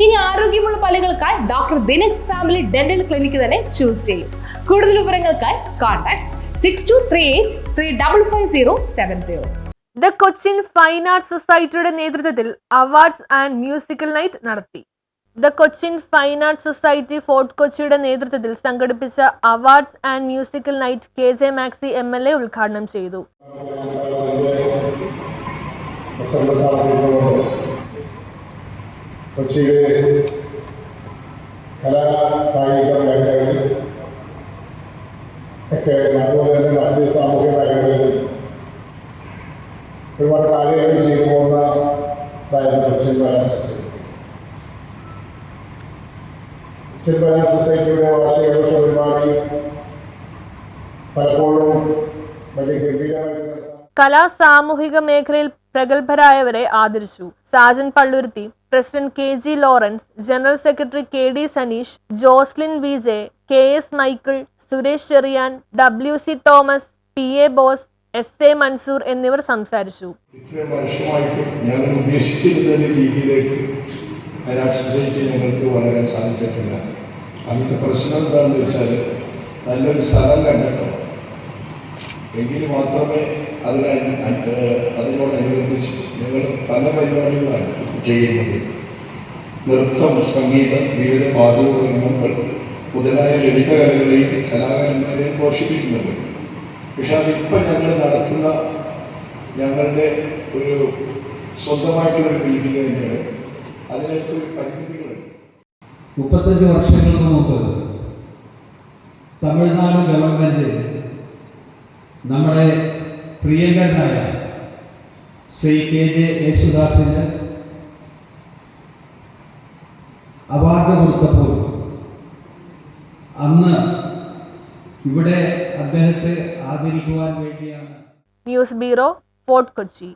ഇനി ആരോഗ്യമുള്ള പല്ലുകൾക്കായി doctor ദിനക്സ് family dental clinic തന്നെ ചൂസ് ചെയ്യും. കൂടുതൽ വിവരങ്ങൾക്കായി contact 6238355070. The Cochin fine arts സൊസൈറ്റിയുടെ നേതൃത്വത്തിൽ അവാർഡ്സ് ആൻഡ് മ്യൂസിക്കൽ നൈറ്റ് നടത്തി. The Cochin fine arts society fort കൊച്ചിയുടെ നേതൃത്വത്തിൽ സംഘടിപ്പിച്ച awards and musical night KJ maxi MLA ഉദ്ഘാടനം ചെയ്തു. കൊച്ചിയിലെ കലാ കായിക മേഖലകളിൽ ഒക്കെ അതുപോലെ തന്നെ മറ്റ് സാമൂഹിക മേഖലകളിൽ ഒരുപാട് കാര്യങ്ങൾ ചെയ്തു പോകുന്നതായിരുന്നു Cochin fine arts society. Cochin fine arts സൊസൈറ്റിയുടെ വാർഷികാഘോഷ പരിപാടി പലപ്പോഴും വലിയ ഗംഭീരമായി കലാ സാമൂഹിക മേഖലയിൽ പ്രഗത്ഭരായവരെ ആദരിച്ചു. Sajan Palluruthy, president KG Lawrence, general secretary KD Saneesh, Joslin VJ, KS Michael, Suresh Cheriyan, WC Thomas, PA Bose, SA Mansoor എന്നിവർ സംസാരിച്ചു. ഇത്രയും വർഷമായിട്ട് ഞങ്ങൾ ഉദ്ദേശിച്ചിരുന്ന രീതിയിലേക്ക് ഫൈൻ ആർട്സ് സൊസൈറ്റി ഞങ്ങൾക്ക് വളരാൻ സാധിച്ചിട്ടില്ല. അതിൻ്റെ പ്രശ്നം എന്താണെന്ന് വെച്ചാൽ നല്ലൊരു സ്ഥലം കണ്ടെത്തണം. എങ്കിൽ മാത്രമേ അതിനോടനുബന്ധിച്ച് ഞങ്ങൾ പല പരിപാടികളാണ് ചെയ്യുന്നത്. നൃത്തം, സംഗീതം, വിവിധ വാദ്യോപകരണങ്ങൾ മുതലായ ലളിതകലകളെയും കലാകാരന്മാരെയും പോഷിപ്പിക്കുന്നുണ്ട്. പക്ഷെ അതിപ്പോൾ ഞങ്ങൾ നടത്തുന്ന ഞങ്ങളുടെ ഒരു സ്വന്തമായിട്ടുള്ളൊരു ബിൽഡിംഗ് തന്നെയാണ്. അതിനൊക്കെ ഒരു പരിമിതികളുണ്ട്. 35 വർഷങ്ങൾക്ക് മുമ്പ് തമിഴ്നാട് ഗവൺമെൻറ് നമ്മുടെ പ്രിയങ്കരനായ ശ്രീ KJ യേശുദാസിന് അവാർഡ് കൊടുത്തപ്പോൾ അന്ന് ഇവിടെ അദ്ദേഹത്തെ ആദരിക്കുവാൻ വേണ്ടിയാണ്. News bureau, fort Kochi.